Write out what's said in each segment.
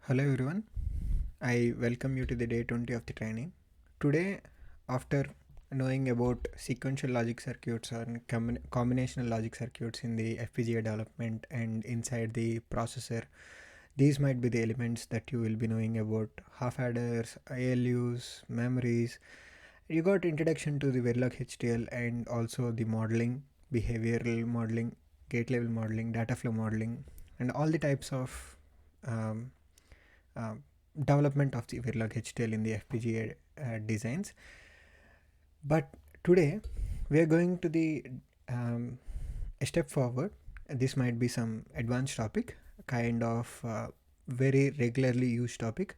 Hello everyone, I welcome you to the day 20 of the training. Today, after knowing about sequential logic circuits or combinational logic circuits in the FPGA development and inside the processor, these might be the elements that you will be knowing about half adders, ALUs, memories. You got introduction to the Verilog HDL and also the modeling, behavioral modeling, gate level modeling, data flow modeling, and all the types of um, uh, development of the Verilog HDL in the FPGA designs. But today we are going to the a step forward. This might be some advanced topic, kind of very regularly used topic.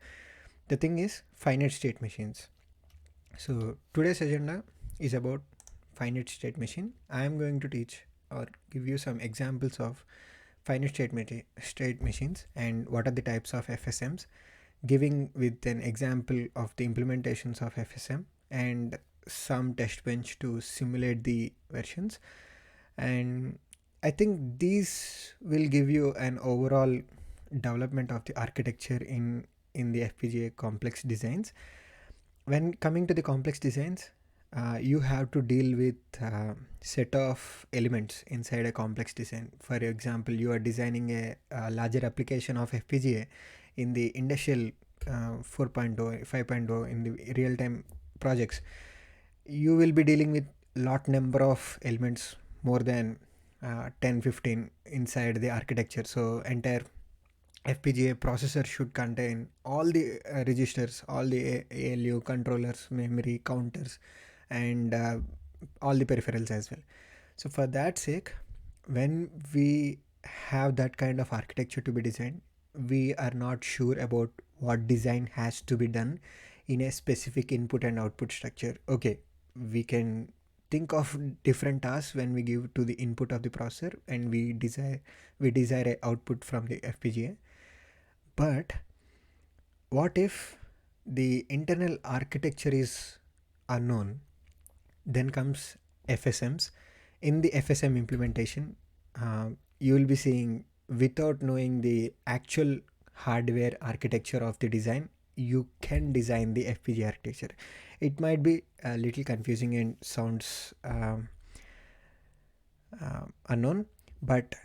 The thing is finite state machines. So today's agenda is about finite state machine. I am going to teach or give you some examples of finite state machines and what are the types of FSMs, giving with an example of the implementations of FSM and some test bench to simulate the versions. And I think these will give you an overall development of the architecture in the FPGA complex designs. When coming to the complex designs, you have to deal with set of elements inside a complex design. For example, you are designing a larger application of FPGA in the industrial 4.0, 5.0 in the real-time projects. You will be dealing with lot number of elements, more than 10 15 inside the architecture. So entire FPGA processor should contain all the registers, all the ALU controllers, memory counters, and all the peripherals as well. So for that sake, when we have that kind of architecture to be designed, we are not sure about what design has to be done in a specific input and output structure. Okay, we can think of different tasks when we give to the input of the processor and we desire a output from the FPGA. But what if the internal architecture is unknown? Then comes FSMs. In the FSM implementation, you will be seeing, without knowing the actual hardware architecture of the design, you can design the FPGA architecture. It might be a little confusing and sounds unknown, but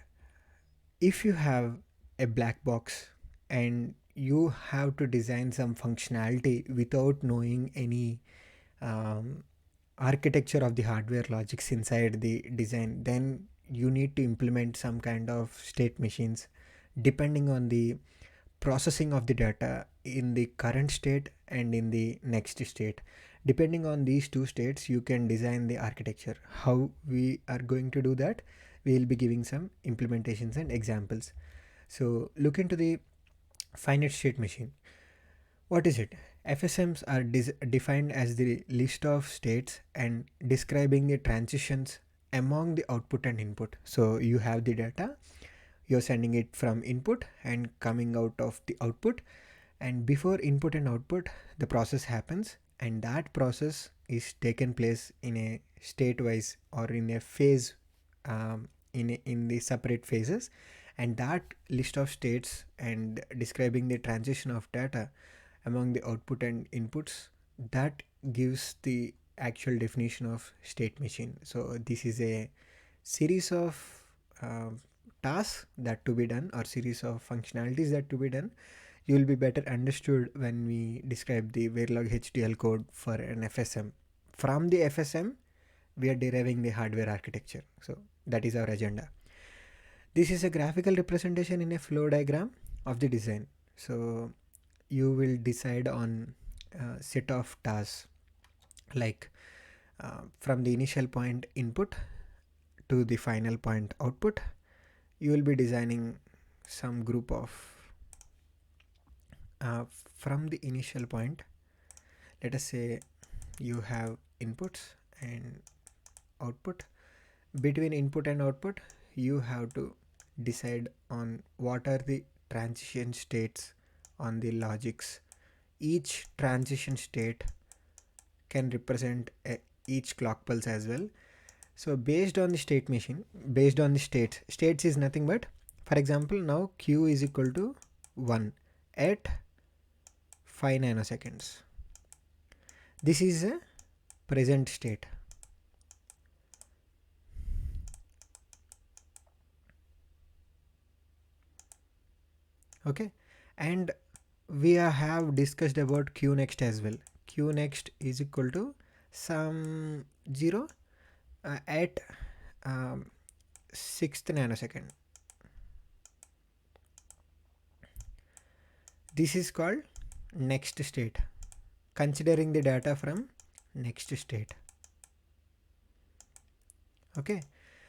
if you have a black box and you have to design some functionality without knowing any um, architecture of the hardware logics inside the design, then you need to implement some kind of state machines depending on the processing of the data in the current state and in the next state. Depending on these two states, you can design the architecture. How we are going to do that, we will be giving some implementations and examples. So look into the finite state machine. What is it? FSMs are defined as the list of states and describing the transitions among the output and input. So you have the data, you're sending it from input and coming out of the output, and before input and output the process happens, and that process is taken place in a state wise or in a phase, in the separate phases, and that list of states and describing the transition of data among the output and inputs, that gives the actual definition of state machine. So this is a series of uh, tasks that to be done or series of functionalities that to be done. You will be better understood when we describe the Verilog HDL code for an FSM. From the FSM, we are deriving the hardware architecture. So that is our agenda. This is a graphical representation in a flow diagram of the design. So you will decide on a set of tasks, like from the initial point input to the final point output. You will be designing some group of from the initial point. Let us say you have inputs and output. Between input and output, you have to decide on what are the transition states on the logics. Each transition state can represent each clock pulse as well. So based on the state machine, states is nothing but, for example, now q is equal to 1 at 5 nanoseconds. This is a present state. Okay, and we have discussed about q next as well. Q next is equal to some 0 at 6th nanosecond. This is called next state, considering the data from next state. Okay,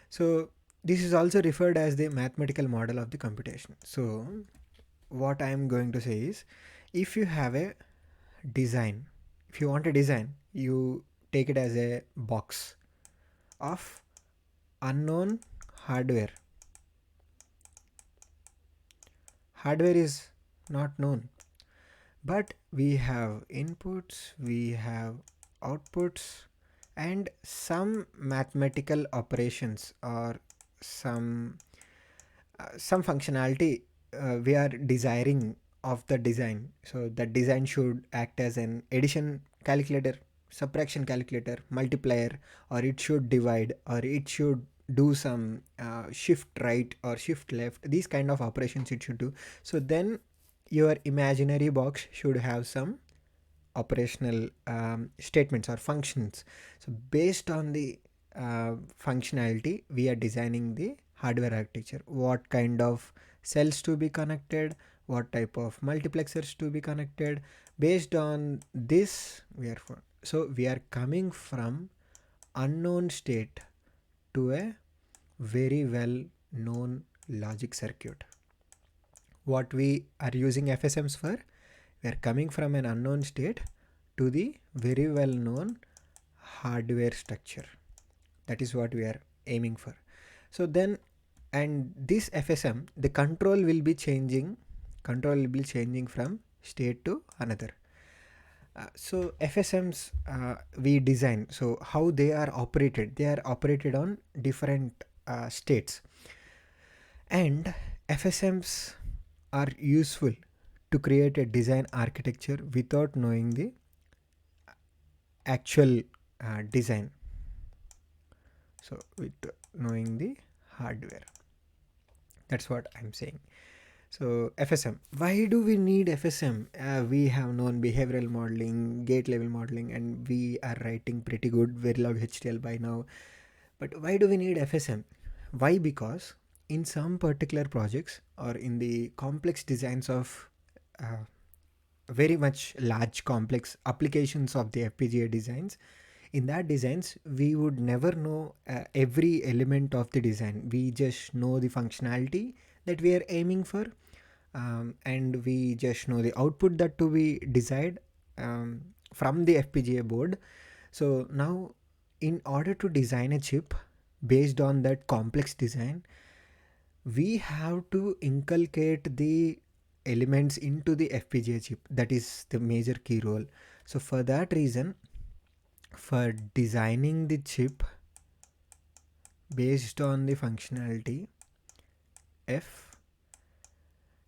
so this is also referred as the mathematical model of the computation. So what I am going to say is, if you have a design, if you want a design, you take it as a box of unknown hardware. Hardware is not known, but we have inputs, we have outputs, and some mathematical operations or some functionality we are desiring of the design. So that design should act as an addition calculator, subtraction calculator, multiplier, or it should divide, or it should do some shift right or shift left. These kind of operations it should do. So then your imaginary box should have some operational statements or functions. So based on the functionality, we are designing the hardware architecture. What kind of cells to be connected, what type of multiplexers to be connected. Based on this, we are coming from unknown state to a very well known logic circuit. What we are using FSMs for, we are coming from an unknown state to the very well known hardware structure. That is what we are aiming for. So then, and this FSM, the control will be changing from state to another. So FSMs we design, so how they are operated on different states, and FSMs are useful to create a design architecture without knowing the actual design. So with knowing the hardware, that's what I'm saying. So FSM, why do we need FSM? We have known behavioral modeling, gate level modeling, and we are writing pretty good Verilog HDL by now. But why do we need FSM? Why? Because in some particular projects or in the complex designs of very much large complex applications of the FPGA designs, in that designs we would never know every element of the design. We just know the functionality that we are aiming for, and we just know the output that to be desired from the FPGA board. So now, in order to design a chip based on that complex design, we have to inculcate the elements into the FPGA chip. That is the major key role. So for that reason, for designing the chip based on the functionality F,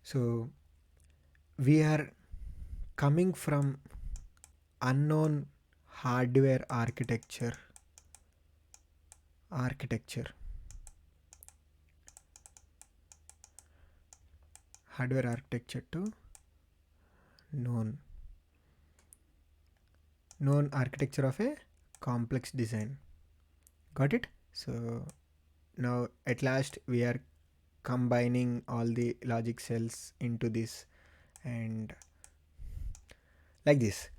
so we are coming from unknown hardware architecture to known architecture of a complex design. Got it? So now at last we are combining all the logic cells into this, and like this.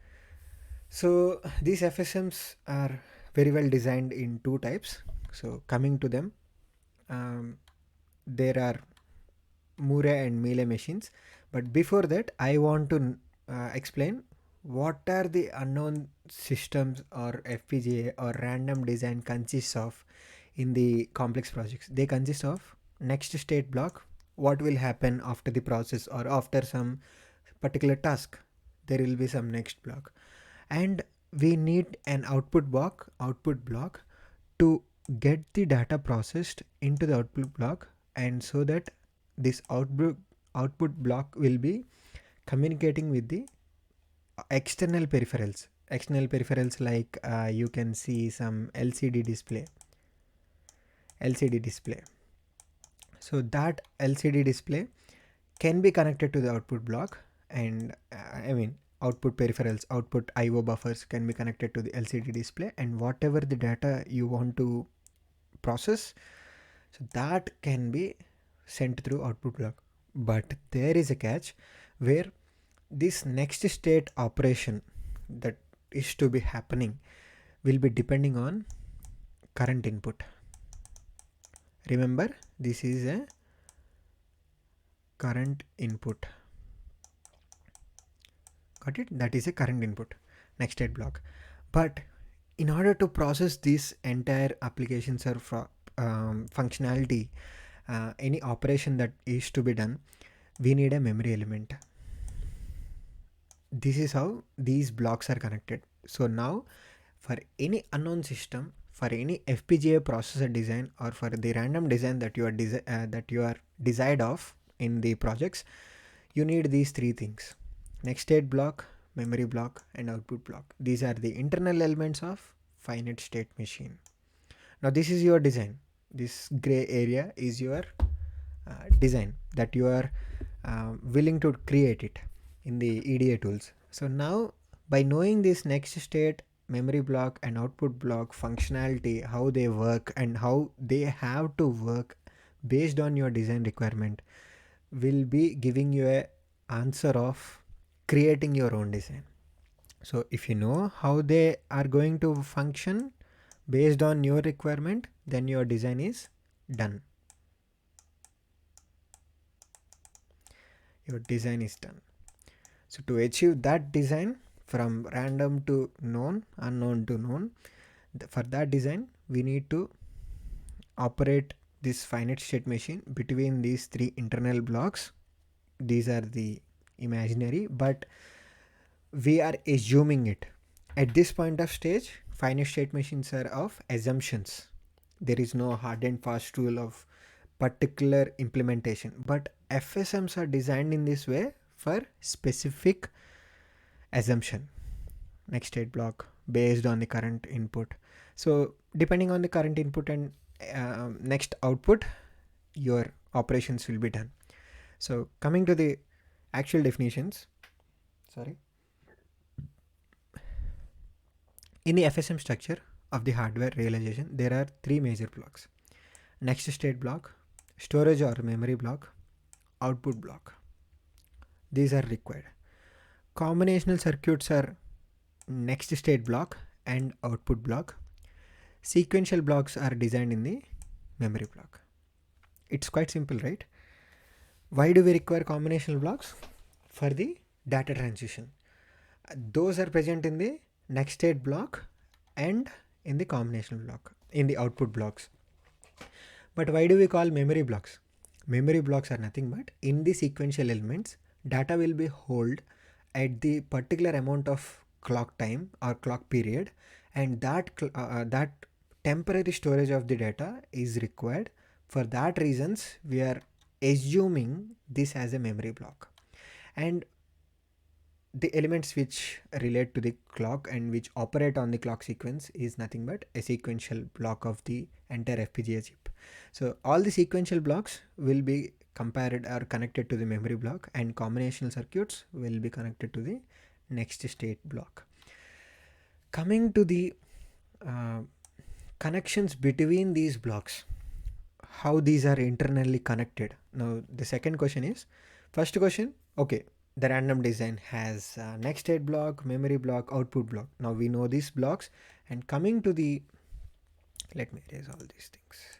So these FSMs are very well designed in two types. So coming to them, there are Murray and Mealy machines. But before that, I want to explain what are the unknown systems or FPGA or random design consists of in the complex projects. They consist of next state block, what will happen after the process or after some particular task. There will be some next block, and we need an output block to get the data processed into the output block, and so that this output block will be communicating with the external peripherals. External peripherals like you can see some LCD display. So that LCD display can be connected to the output block, and output peripherals, output IO buffers can be connected to the LCD display, and whatever the data you want to process, so that can be sent through output block. But there is a catch where this next state operation that is to be happening will be depending on current input. Remember, this is a current input. Got it? That is a current input, next state block. But in order to process this entire applications or functionality, any operation that is to be done, we need a memory element. This is how these blocks are connected. So now for any unknown system, for any FPGA processor design, or for the random design that you are desired of in the projects, you need these three things: next state block, memory block, and output block. These are the internal elements of finite state machine. Now this is your design. This gray area is your design that you are willing to create it in the EDA tools. So now by knowing this next state, memory block, and output block functionality, how they work and how they have to work based on your design requirement, will be giving you a answer of creating your own design. So if you know how they are going to function based on your requirement, then your design is done. Your design is done. So to achieve that design from random to known, unknown to known, for that design we need to operate this finite state machine between these three internal blocks. These are the imaginary, but we are assuming it. At this point of stage, finite state machines are of assumptions. There is no hard and fast rule of particular implementation, but FSMs are designed in this way for specific assumption. Next state block based on the current input. So depending on the current input and next output, your operations will be done. So coming to the actual definitions, in the FSM structure of the hardware realization, there are three major blocks: next state block, storage or memory block, output block. These are required. Combinational circuits are next state block and output block. Sequential blocks are designed in the memory block. It's quite simple, right? Why do we require combinational blocks? For the data transition. Those are present in the next state block and in the combinational block, in the output blocks. But why do we call memory blocks? Memory blocks are nothing but in the sequential elements, data will be held at the particular amount of clock time or clock period, and that temporary storage of the data is required. For that reasons, we are assuming this as a memory block. And the elements which relate to the clock and which operate on the clock sequence is nothing but a sequential block of the entire FPGA chip. So all the sequential blocks will be compared or connected to the memory block, and combinational circuits will be connected to the next state block. Coming to the connections between these blocks, how these are internally connected. Now the second question is, first question, okay, the random design has next state block, memory block, output block. Now we know these blocks, and coming to the, let me erase all these things.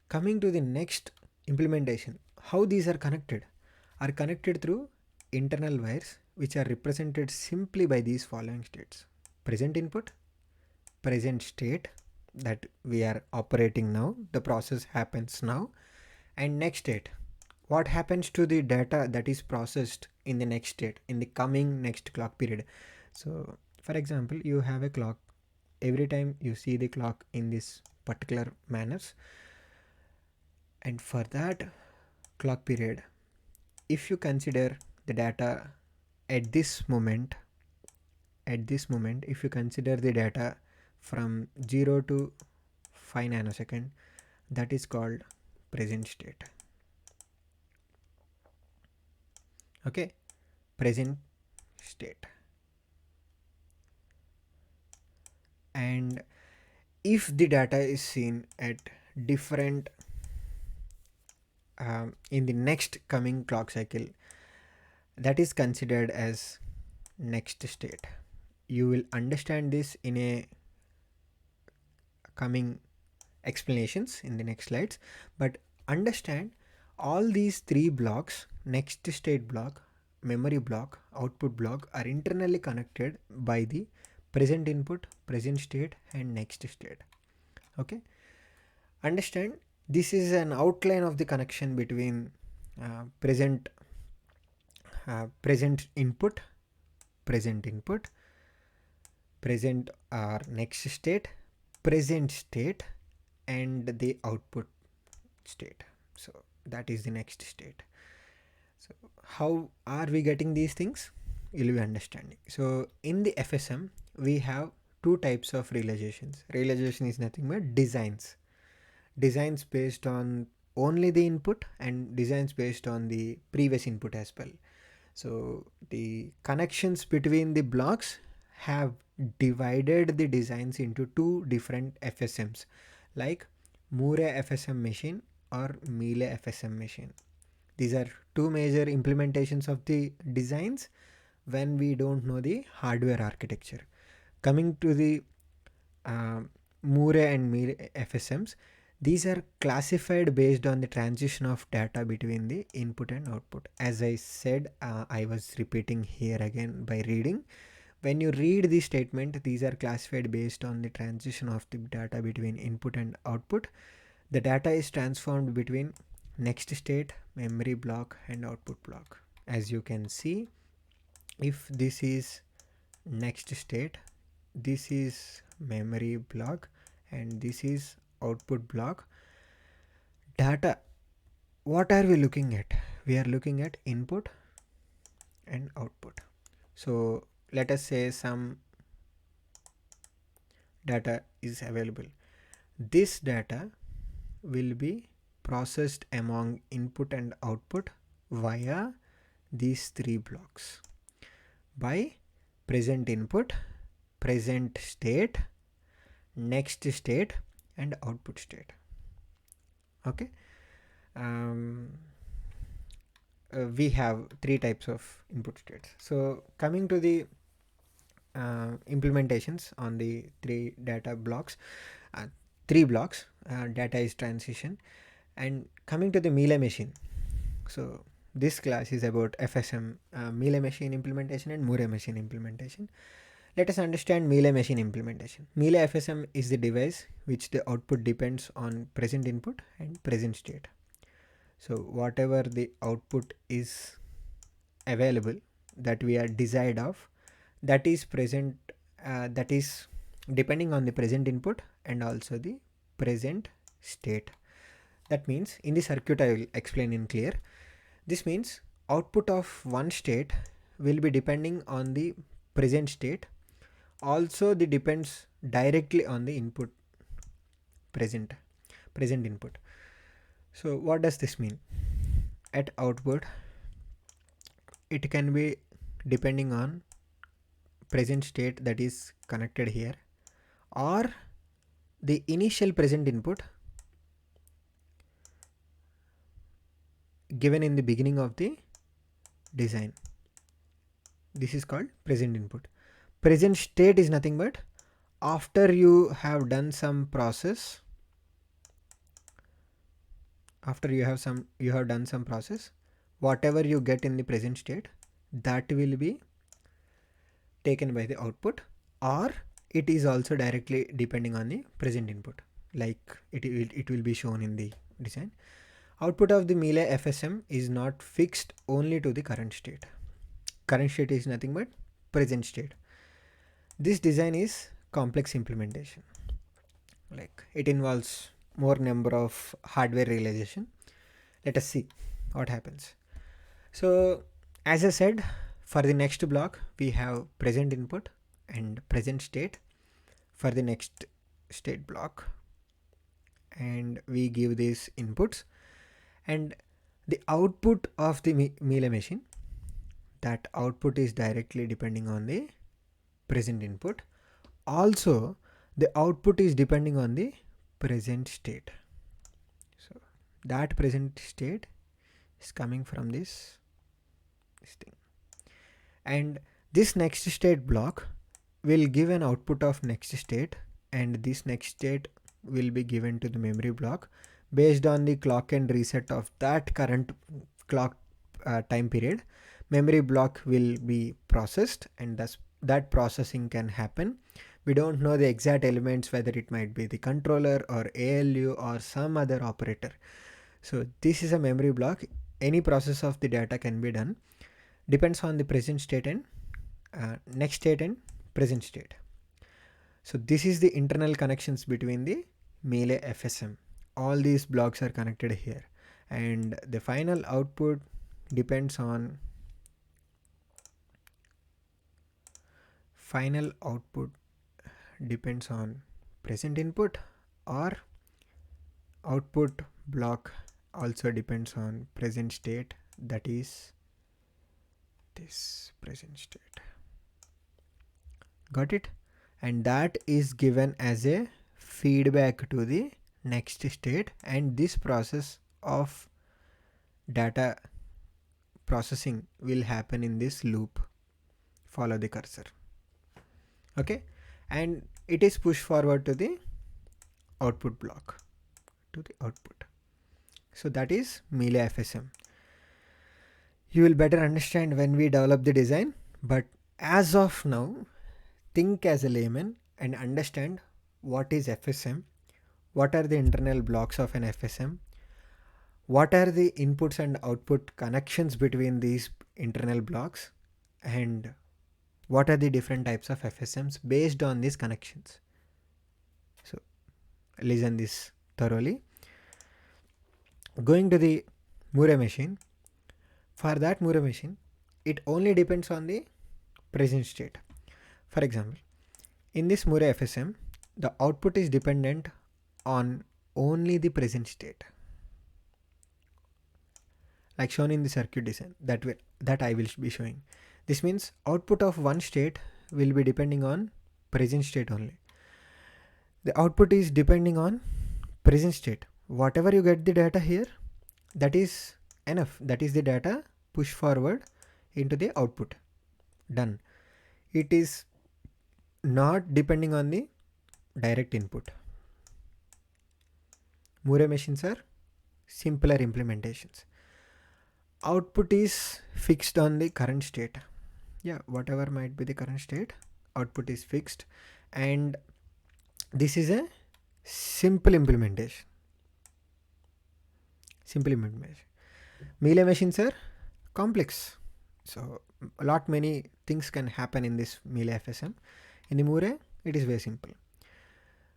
Coming to the next implementation, how these are connected through internal wires, which are represented simply by these following states: present input, present state that we are operating now, the process happens now, and next state, what happens to the data that is processed in the next state, in the coming next clock period. So for example, you have a clock. Every time you see the clock in this particular manners, and for that clock period, if you consider the data at this moment, if you consider the data from 0 to 5 nanosecond, that is called present state. Okay, present state. And if the data is seen at different in the next coming clock cycle, that is considered as next state. You will understand this in a coming explanations in the next slides, but understand all these three blocks, next state block, memory block, output block, are internally connected by the present input, present state, and next state. Okay, understand this is an outline of the connection between present input, present or next state, present state, and the output state. So that is the next state. So how are we getting these things? You'll be understanding. So in the FSM, we have two types of realizations. Realization is nothing but designs based on only the input, and designs based on the previous input as well. So the connections between the blocks have divided the designs into two different FSMs, like Moore FSM machine or Mealy FSM machine. These are two major implementations of the designs when we don't know the hardware architecture. Coming to the Moore and Mealy FSMs, these are classified based on the transition of data between the input and output. As I said, I was repeating here again by reading. When you read the statement, these are classified based on the transition of the data between input and output. The data is transformed between next state, memory block, and output block. As you can see, if this is next state, this is memory block, and this is output block. Data, what are we looking at? We are looking at input and output. So let us say some data is available. This data will be processed among input and output via these three blocks by present input, present state, next state, and output state. Okay, we have three types of input states. So coming to the implementations on the three data blocks, data is transition. And coming to the Mealy machine, so this class is about FSM, Mealy machine implementation, and Moore machine implementation. Let us understand Mealy machine implementation. Mealy FSM is the device which the output depends on present input and present state. So whatever the output is available that we are desired of, that is present, that is depending on the present input and also the present state. That means in the circuit I will explain in clear. This means output of one state will be depending on the present state. Also the depends directly on the input, present input. So what does this mean? At output, it can be depending on present state that is connected here, or the initial present input given in the beginning of the design. This is called present input. Present state is nothing but after you have done some process, done some process, whatever you get in the present state, that will be taken by the output, or it is also directly depending on the present input, like it will be shown in the design. Output of the Mealy FSM is not fixed only to the current state. Current state is nothing but present state. This design is complex implementation, like it involves more number of hardware realization. Let us see what happens. So As I said, for the next block we have present input and present state for the next state block, and we give these inputs, and the output of the Mealy machine, that output is directly depending on the present input. Also the output is depending on the present state. So that present state is coming from this thing, and this next state block will give an output of next state, and this next state will be given to the memory block based on the clock and reset of that current clock time period. Memory block will be processed, and thus that processing can happen. We don't know the exact elements, whether it might be the controller or ALU or some other operator. So this is a memory block. Any process of the data can be done, depends on the present state and next state and present state. So this is the internal connections between the Mealy FSM. All these blocks are connected here, and the final output depends on present input, or output block also depends on present state, that is this present state. Got it? And that is given as a feedback to the next state, and this process of data processing will happen in this loop. Follow the cursor. Okay, and it is pushed forward to the output block, to the output. So that is Mealy FSM. You will better understand when we develop the design, but as of now, think as a layman and understand what is FSM, what are the internal blocks of an FSM, what are the inputs and output connections between these internal blocks, and what are the different types of FSMs based on these connections. So listen this thoroughly. Going to the Murray machine, for that Murray machine, it only depends on the present state. For example, in this Murray FSM, the output is dependent on only the present state, like shown in the circuit design that I will be showing. This means output of one state will be depending on present state only. The output is depending on present state. Whatever you get the data here, that is enough. That is the data pushed forward into the output. Done. It is not depending on the direct input. Murray machines are simpler implementations. Output is fixed on the current state. Yeah, whatever might be the current state, output is fixed, and this is a simple implementation. Mealy machines are complex, so many things can happen in this Mealy FSM. In the Murray, it is very simple.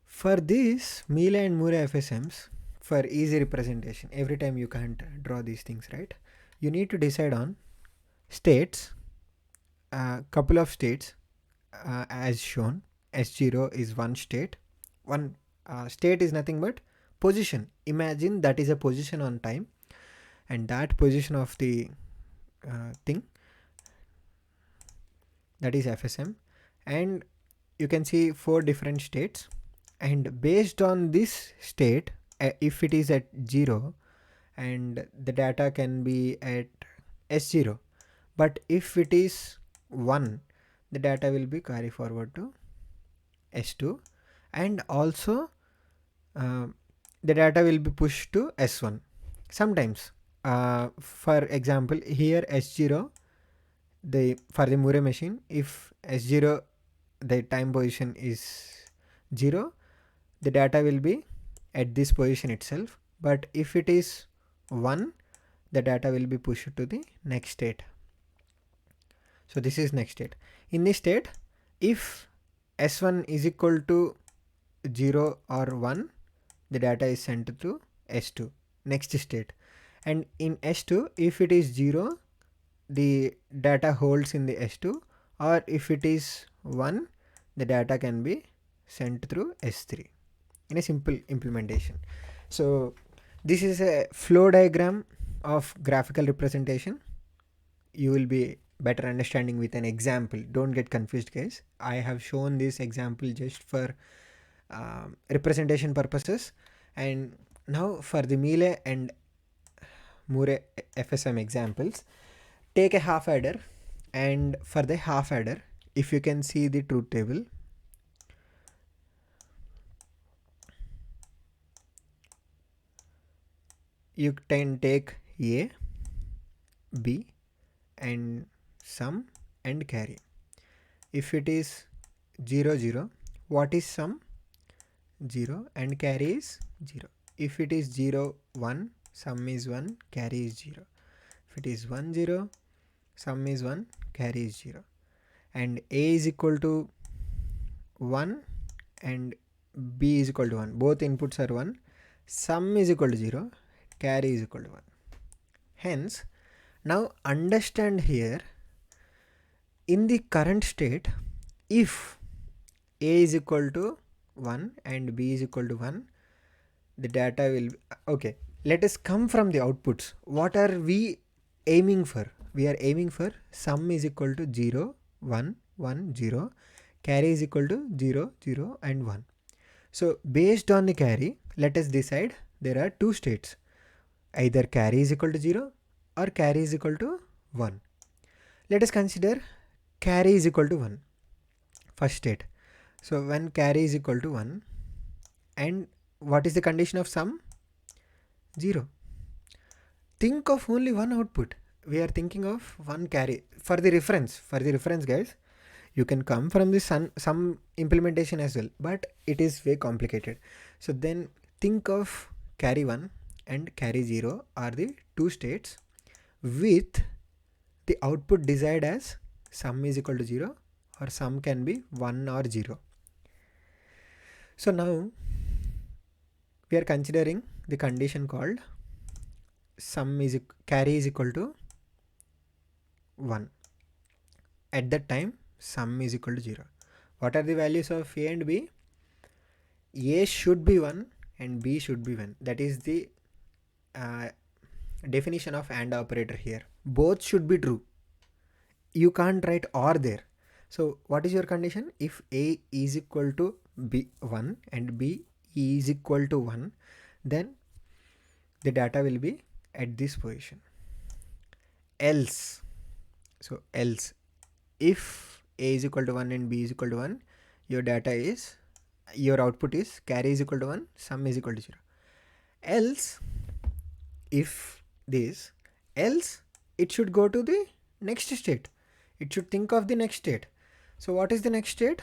For this Mealy and Murray FSMs, for easy representation, every time you can't draw these things, right? You need to decide on states, couple of states as shown. S0 is one state. One state is nothing but position. Imagine that is a position on time, and that position of the thing, that is FSM, and you can see 4 different states, and based on this state, if it is at 0, and the data can be at S0, but if it is 1, the data will be carried forward to S2, and also the data will be pushed to S1 sometimes. For example, here S0, for the Murray machine, if S0 the time position is 0, the data will be at this position itself, but if it is 1, the data will be pushed to the next state. So this is next state. In this state, if S1 is equal to 0 or 1, the data is sent to S2, next state. And in S2, if it is 0, the data holds in the S2, or if it is 1, the data can be sent through S3 in a simple implementation. So this is a flow diagram of graphical representation. You will be better understanding with an example. Don't get confused, guys. I have shown this example just for representation purposes, and now for the Mealy and Moore FSM examples, take a half adder, and for the half adder, if you can see the truth table, you can take A, B, and sum and carry. If it is 0 0, what is sum? 0, and carry is 0. If it is 0 1, sum is 1, carry is 0. If it is 1 0, sum is 1, carry is 0. And A is equal to 1 and B is equal to 1. Both inputs are 1. Sum is equal to 0, carry is equal to 1. Hence, now understand here, in the current state, if A is equal to 1 and B is equal to 1, the data will be, okay, let us come from the outputs. What are we aiming for? We are aiming for sum is equal to 0, 1, 1, 0, carry is equal to 0, 0 and 1. So based on the carry, let us decide there are two states. Either carry is equal to 0 or carry is equal to 1. Let us consider carry is equal to 1, first state. So when carry is equal to 1, and what is the condition of sum? 0. Think of only one output. We are thinking of one carry. For the reference guys, you can come from the sum implementation as well, but it is way complicated. So then think of carry 1 and carry 0 are the two states with the output desired as sum is equal to 0, or sum can be 1 or 0. So now we are considering the condition called carry is equal to 1. At that time, sum is equal to 0. What are the values of A and B? A should be 1 and B should be 1. That is the definition of AND operator here. Both should be true. You can't write OR there. So what is your condition? If A is equal to B 1 and B is equal to 1, then the data will be at this position. Else, so else, if A is equal to 1 and B is equal to 1, your output is carry is equal to 1, sum is equal to 0. Else, if this, else it should go to the next state. It should think of the next state. So what is the next state?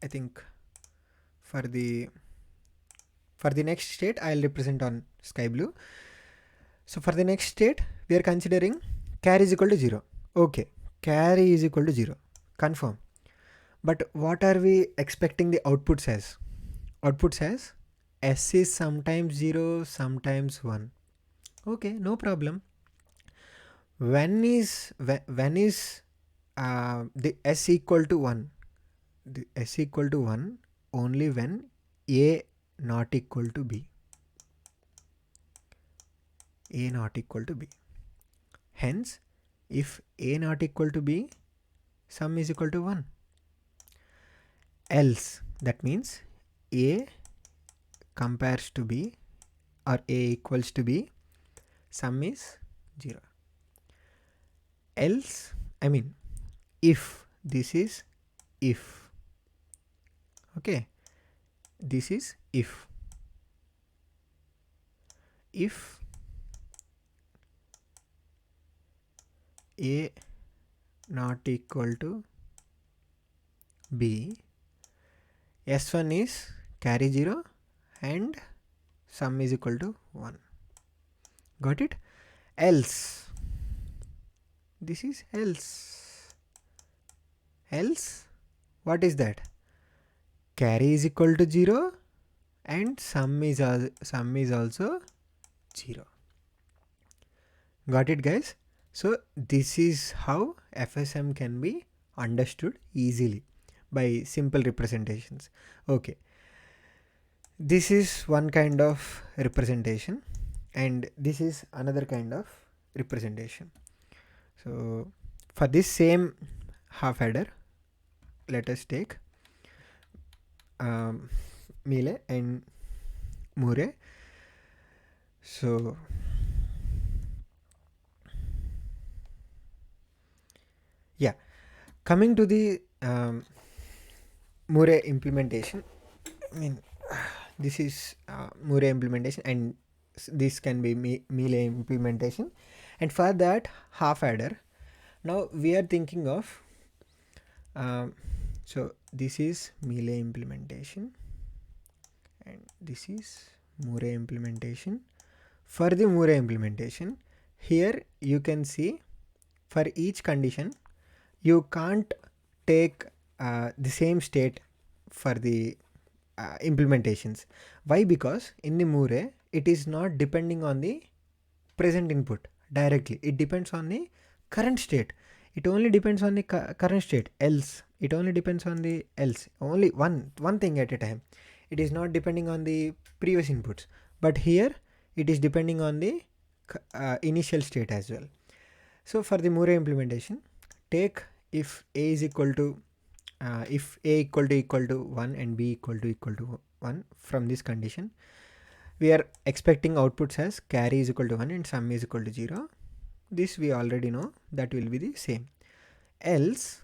I think for the next state, I'll represent on sky blue. So for the next state, we are considering carry is equal to 0. Okay, carry is equal to 0. Confirm. But what are we expecting the outputs as? Outputs as S is sometimes 0, sometimes 1. Okay, no problem. When is the S equal to 1? The S equal to 1 only when A not equal to B. A not equal to B. Hence, if A not equal to B, sum is equal to 1. Else, that means A compares to B or A equals to B, sum is 0. Else, I mean, if this is if. Okay, this is if. If A not equal to B, S1 is carry 0 and sum is equal to 1. Got it? Else, this is else. Else, what is that? Carry is equal to 0 and sum is also 0. Got it, guys? So this is how FSM can be understood easily by simple representations. Okay, this is one kind of representation and this is another kind of representation. So for this same half adder, let us take Mealy and Murray. So yeah, coming to the Murray implementation, I mean this is Murray implementation and this can be Mealy implementation, and for that half adder, now we are thinking of so this is Mealy implementation and this is Murray implementation. For the Murray implementation, here you can see for each condition you can't take the same state for the implementations. Why? Because in the Murray it is not depending on the present input directly, it depends on the current state. It only depends on the current state, else it only depends on the else, only one thing at a time. It is not depending on the previous inputs, but here it is depending on the initial state as well. So for the Murray implementation, take if a is equal to if a equal to 1 and b equal to 1, from this condition we are expecting outputs as carry is equal to 1 and sum is equal to 0. This we already know, that will be the same. Else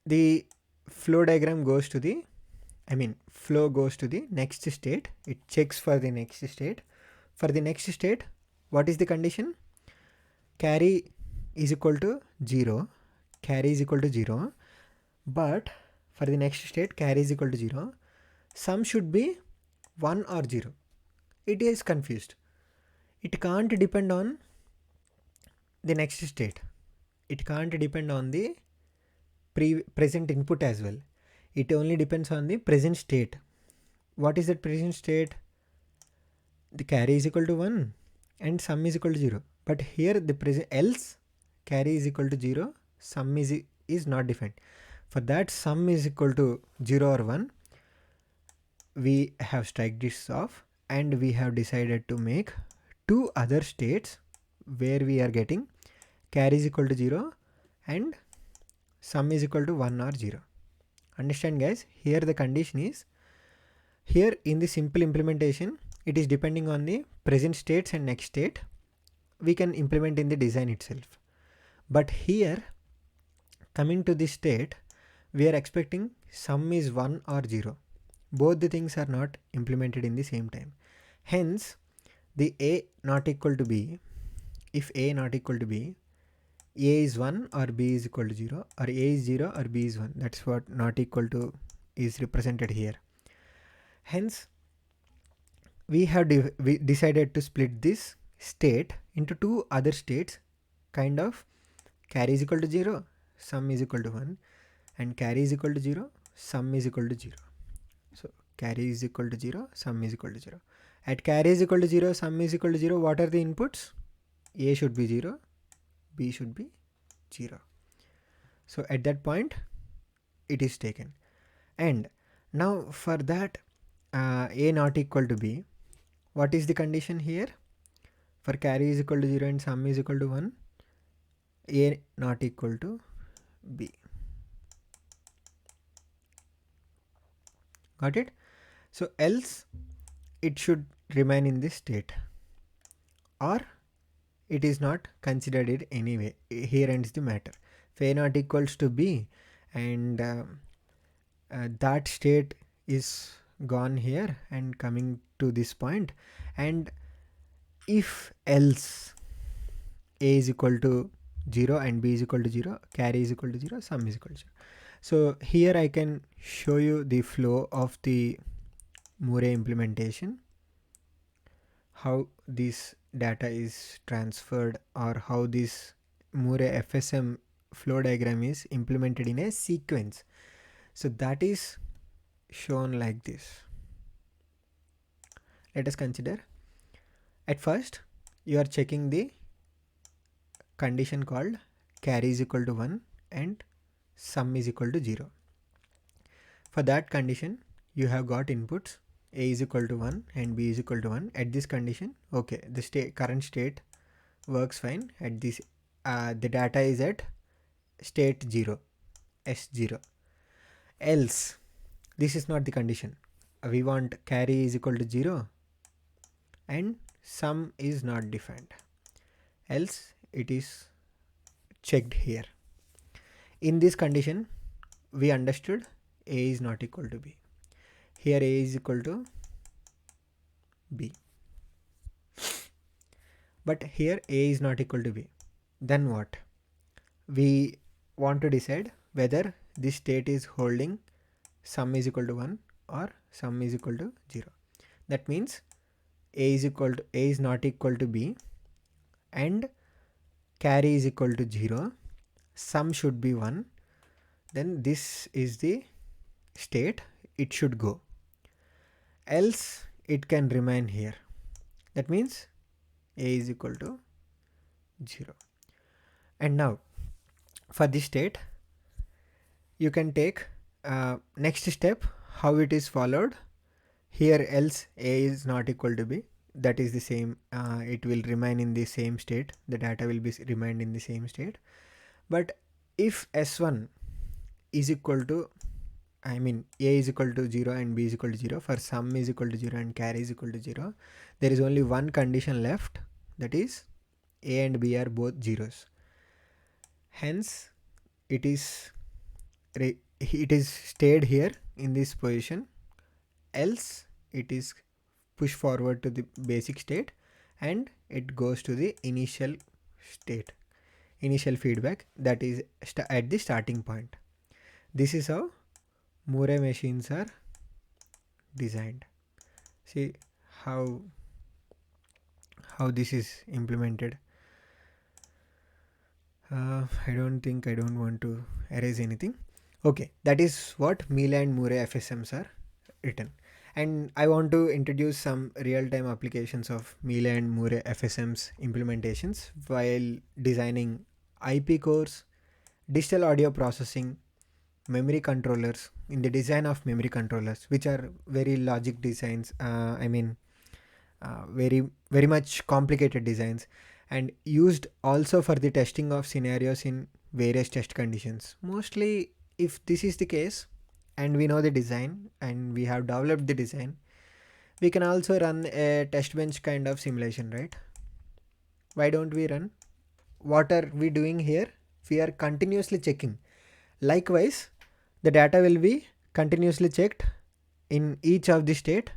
the flow diagram goes to the, flow goes to the next state. It checks for the next state. For the next state, what is the condition? Carry is equal to 0. Carry is equal to 0. But for the next state, carry is equal to 0. Sum should be 1 or 0. It is confused. It can't depend on the next state. It can't depend on the present input as well. It only depends on the present state. What is that present state? The carry is equal to 1 and sum is equal to 0. But here the present, else carry is equal to 0, sum is not defined. For that sum is equal to 0 or 1, we have strike this off and we have decided to make two other states where we are getting carry is equal to 0 and sum is equal to 1 or 0. Understand guys, here the condition is, here in the simple implementation it is depending on the present states and next state. We can implement in the design itself. But here coming to this state, we are expecting sum is 1 or 0. Both the things are not implemented in the same time. Hence the a not equal to b, if a not equal to b, a is 1 or b is equal to 0, or a is 0 or b is 1. That's what not equal to is represented here. Hence we have decided to split this state into two other states, kind of carry is equal to 0, sum is equal to 1, and carry is equal to 0, sum is equal to 0. So carry is equal to 0, sum is equal to 0. At carry is equal to 0, sum is equal to 0, what are the inputs? A should be 0, B should be 0. So at that point it is taken. And now for that A not equal to B, what is the condition here? For carry is equal to 0 and sum is equal to 1, A not equal to B. Got it? So else it should remain in this state, or it is not considered it anyway. Here ends the matter. If A not equals to B and that state is gone here and coming to this point, and if else A is equal to 0 and B is equal to 0, carry is equal to 0, sum is equal to 0. So here I can show you the flow of the Murray implementation, how this data is transferred, or how this Murray FSM flow diagram is implemented in a sequence. So that is shown like this. Let us consider. At first you are checking the condition called carry is equal to 1 and sum is equal to 0. For that condition, you have got inputs a is equal to 1 and b is equal to 1. At this condition, okay, the current state works fine. At this, the data is at state 0, S0. Else, this is not the condition. We want carry is equal to 0 and sum is not defined. Else, it is checked here. In this condition, we understood a is not equal to b. Here a is equal to b. But here a is not equal to b. Then what? We want to decide whether this state is holding sum is equal to 1 or sum is equal to 0. That means a is not equal to b and carry is equal to 0. Sum should be 1. Then this is the state it should go. Else it can remain here. That means a is equal to 0. And now for this state, you can take next step, how it is followed. Here else a is not equal to b. That is the same. It will remain in the same state. The data will be remained in the same state. But if S1 is equal to, I mean a is equal to 0 and b is equal to 0, for sum is equal to 0 and carry is equal to 0, there is only one condition left, that is a and b are both zeros. Hence it is stayed here in this position. Else it is pushed forward to the basic state and it goes to the initial state, initial feedback, that is at the starting point. This is how Moore machines are designed. See how this is implemented. I don't want to erase anything. Okay, that is what Mealy and Moore FSMs are written. And I want to introduce some real-time applications of Mealy and Moore FSMs implementations while designing IP cores, digital audio processing, memory controllers, in the design of memory controllers, which are very logic designs, very much complicated designs, and used also for the testing of scenarios in various test conditions. Mostly, if this is the case and we know the design and we have developed the design, we can also run a test bench kind of simulation, right? Why don't we run? What are we doing here? We are continuously checking. Likewise, the data will be continuously checked in each of the state,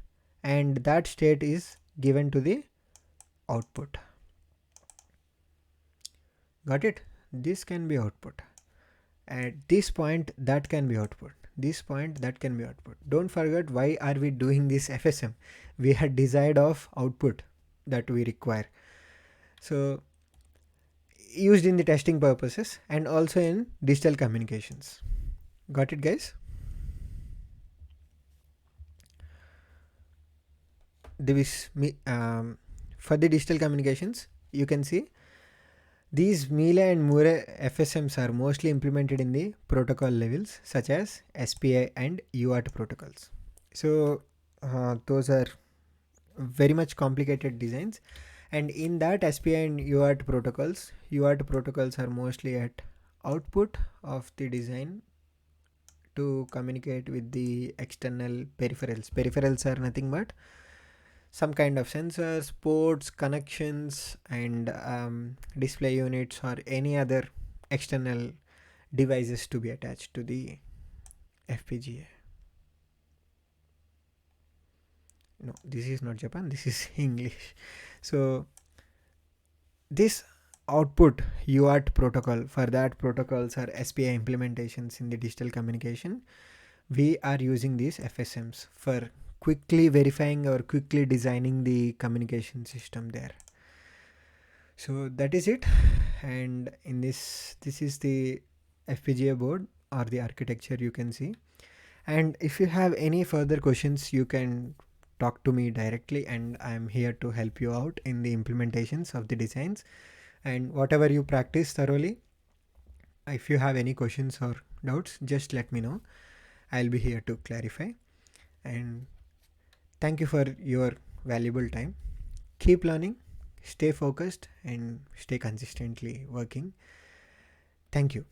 and that state is given to the output. Got it? This can be output. At this point, that can be output. This point, that can be output. Don't forget, why are we doing this FSM? We had desired of output that we require. So used in the testing purposes and also in digital communications. Got it, guys? For the digital communications, you can see these Mealy and Moore FSMs are mostly implemented in the protocol levels such as SPI and UART protocols. So those are very much complicated designs, and in that SPI and UART protocols are mostly at output of the design to communicate with the external peripherals. Peripherals are nothing but some kind of sensors, ports, connections, and display units or any other external devices to be attached to the FPGA. No, this is not Japan, this is English. So this output UART protocol, for that protocols are SPI implementations in the digital communication. We are using these FSMs for quickly verifying or quickly designing the communication system there. So that is it. And in this is the FPGA board or the architecture you can see. And if you have any further questions, you can talk to me directly, and I am here to help you out in the implementations of the designs. And whatever you practice thoroughly, if you have any questions or doubts, just let me know. I'll be here to clarify. And thank you for your valuable time. Keep learning, stay focused, and stay consistently working. Thank you.